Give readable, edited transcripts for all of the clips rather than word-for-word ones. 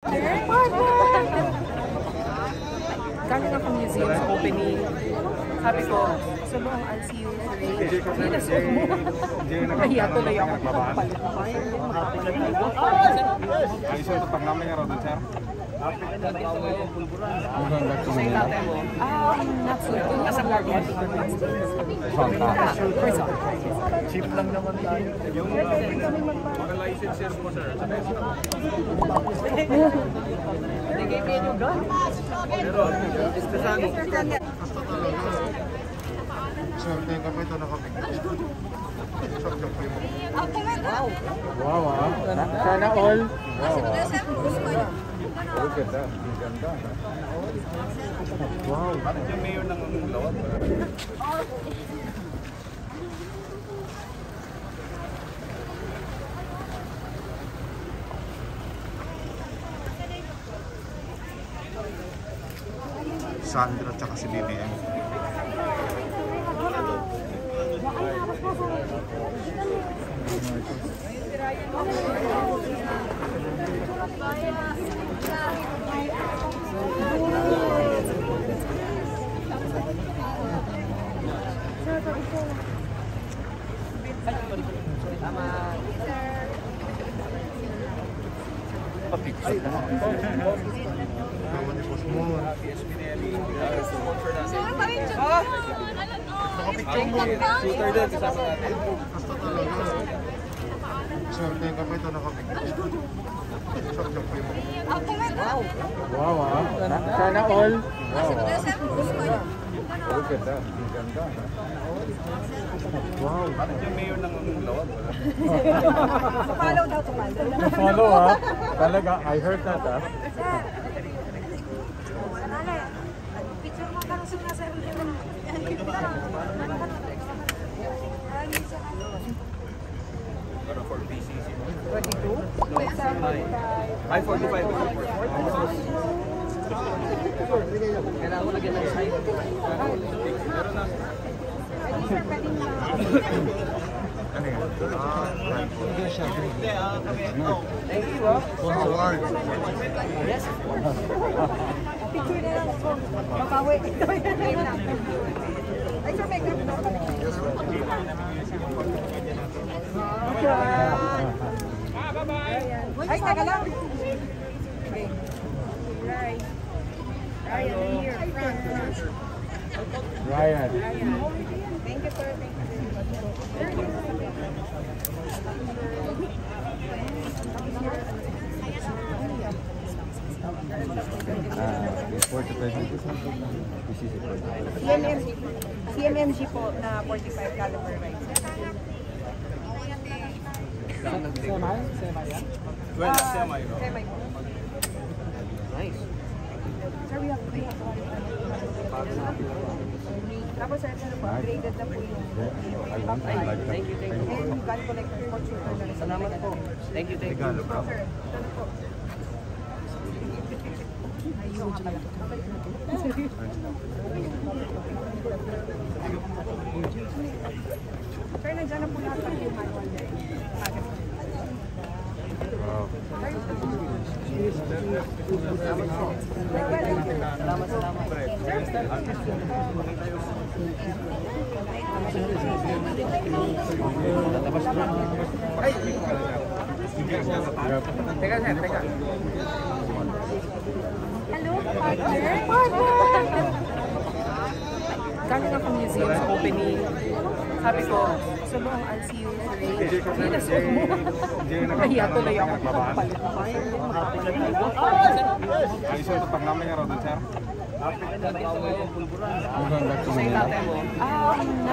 Galing ako museum sa opening. Sabi ko, gusto mo ang LCU range? Hindi na suot mo. Nahiya tuloy ako. Ayos yung pagnamin nga rin, sir. Not suit. Nasa market. Cheap lang naman tayo. Yung mga licenses mo, sir. Nagiging yung gun. Pero, istasano. Sir, kaya ka pa ito nakapigil. Wow, ah. Sana all. Wow. Look at that. Ganda. Wow. Bakit yung mayor ng lawat? Sandra tsaka si BBM. Naman ni Boss Mo. Shooter din, kasama natin. Basta talaga. Sir, kaya ka pa ito nakapigil. Wow, ah. Sana all. Wow, ah. Look at that. Ganda. Wow. Bakit yung mayor ng lawat? Follow daw to Follow, ah. Talaga, I heard that, ah. Picture mo parang sumasarap mo. Pero for PCC. 22? Ay, 45. Kailangan ko lagyan ng side. Meron na. Ano yan? Thank you, ah. Award. Yes. Picture na lang ako. Makawi. Ay, sir, make up na. Ay, taga lang. Okay. Right. Ryan, here. Front. Ryan. Thank you, sir. Thank you. Report to President. PCC. CMMG po na 45 caliber rifle. Well, semi. Semi po. Nice. Sir, we have tapos sir, graded na po yung Thank you. and gun collector po shooter na rin. Salamat po. Thank you. Regalo pa. Sir, ito po. Ayun. Sir, nandiyan na po lahat ng yung manual there. Wow. Teka. Hello, partner! Galing ako museum sa opening. Sabi ko, gusto mo ang LCU range? Hindi na suot mo. Nahiya tuloy ako. Ayos yung pagnamin nga rin, sir. Not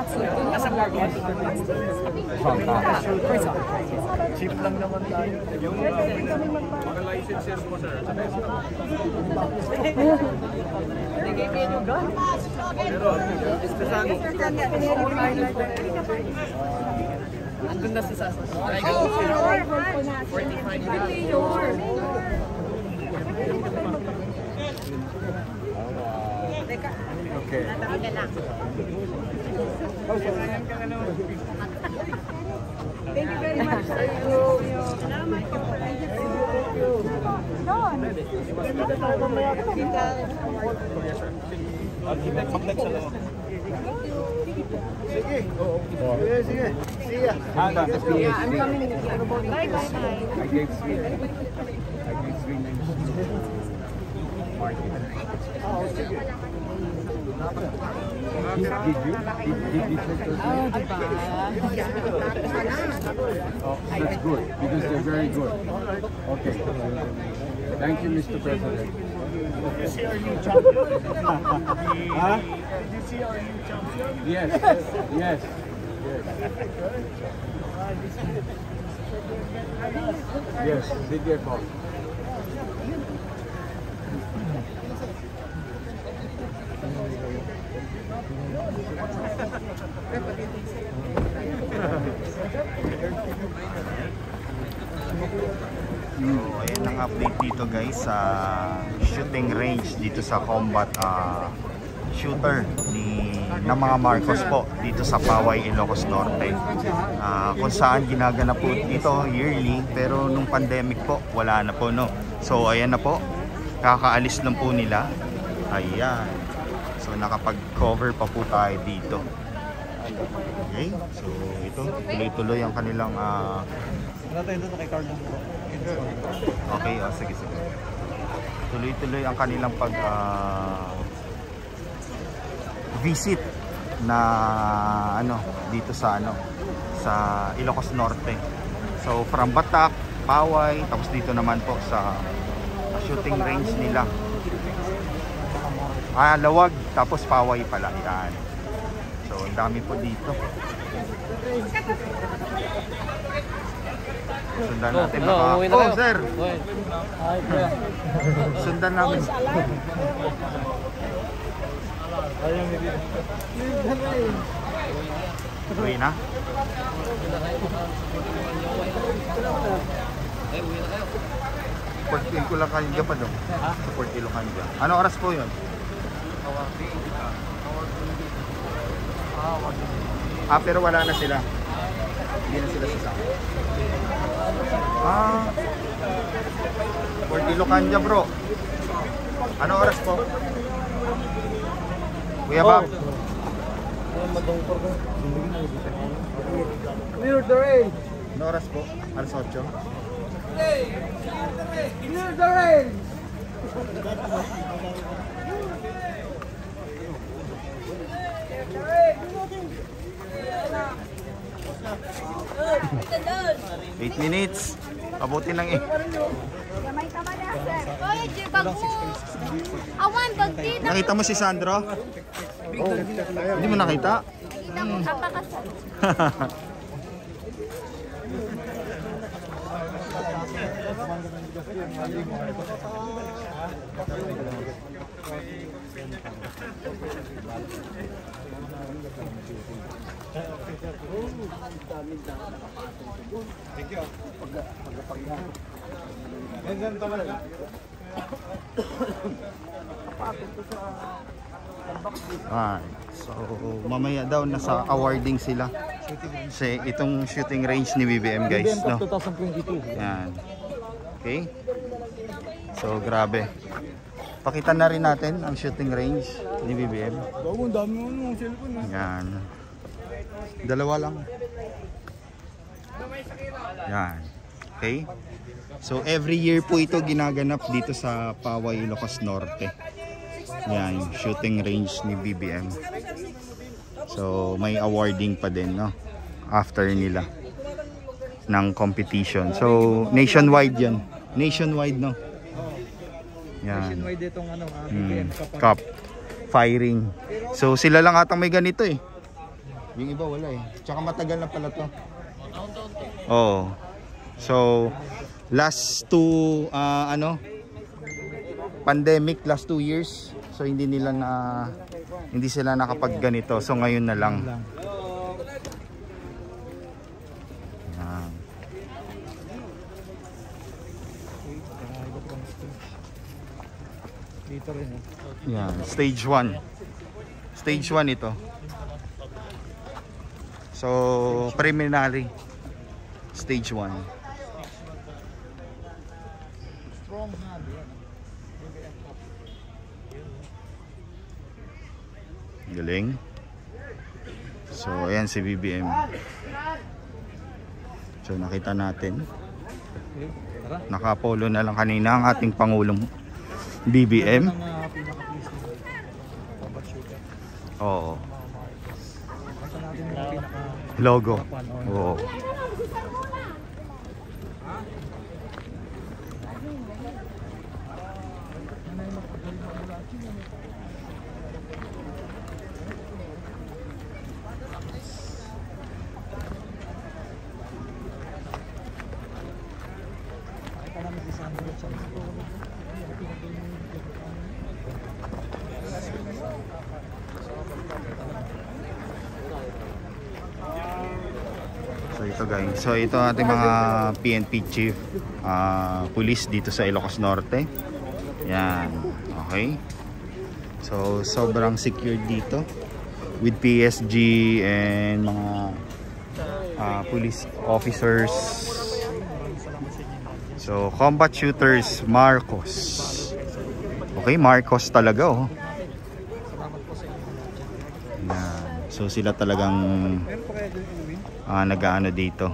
suit. Nasa market. Cheap lang naman tayo. Yung mga licenses mo, sir. Nagiging yung gun. Pero, istasano. Andun na sa sasa. 45. Okay. Thank you very much. Salamat po. Sige. Sige. See ya. Yeah, I'm coming in. Bye, bye, bye. I gave three names. Did you check those names? Oh, that's good because they're very good. Okay. Thank you, Mr. President. Did you see our new champion? Huh? Did you see our new champion? Yes. Yes. Yes, video call. Ayan ang update dito guys sa shooting range dito sa combat shooter ng mga Marcos po dito sa Paway, Ilocos Norte. Kung saan ginaganap po dito yearly, pero nung pandemic po wala na po, no. So ayan na po, kakaalis lang po nila. Ayan, so nakapag-cover pa po tayo dito. Okay, so ito tuloy-tuloy ang kanilang okay, sige. Tuloy-tuloy ang kanilang visit na dito sa sa Ilocos Norte. So from Batak, Paway, tapos dito naman po sa shooting range nila. Lawag, tapos Paway pala. Yan. So ang dami po dito. Sundan natin baka. Sir. Sundan namin. Uwi na? Port Ilocos pa doon. Sa Port Ilocos. Ano oras po yun? Pero wala na sila. Hindi na sila sasama. Port Ilocos bro. Ano oras po? Kuya Bob. Clear the range. Ano oras po? Alas 8. Clear the range. Eight minutes. Abutin lang eh. Oy, bag mo. Awan, bag dito. Nakita mo si Sandro? Hindi mo nakita? Kita mo, apakasal. So mamaya daw nasa awarding sila sa itong shooting range ni BBM guys, no? 2022. Yan. Okay. So grabe. Pakita na rin natin ang shooting range ni BBM. Ang dami mo ng cellphone. Yan. Dalawa lang. Yan. Okay. So every year po ito ginaganap dito sa Paway, Ilocos Norte. Yan, shooting range ni BBM. So may awarding pa din, no? After nila ng competition. So nationwide 'yan. Nationwide, no? Yan. Nationwide itong BBM Cup firing. So sila lang atang may ganito eh. Yung iba wala eh. Tsaka matagal na pala 'to. Oh. So last two pandemic, last 2 years. So hindi sila nakapag ganito. So ngayon na lang. Yan. Dito rin. Yan, stage 1. Stage 1 ito. So preliminary. Stage 1. Galing. So ayan si BBM. So nakita natin. Nakapolo na lang kanina ang ating Pangulong BBM. Oo. Logo. Oo. So ito guys, so ito ating mga PNP chief police dito sa Ilocos Norte. Yan, okay. So sobrang secure dito with PSG and mga police officers. So combat shooters Marcos. Okay, Marcos talaga oh. Yan. So sila talagang nag-aano dito,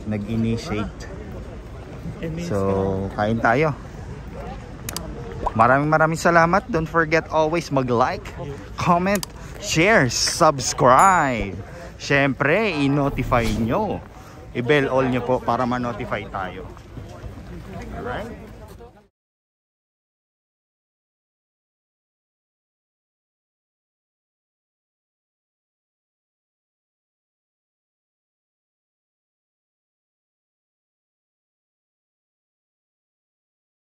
nag-initiate. So kain tayo. Maraming salamat. Don't forget always mag-like, comment, share, subscribe. Syempre i-notify nyo, i-bell all nyo po para ma-notify tayo. Alright.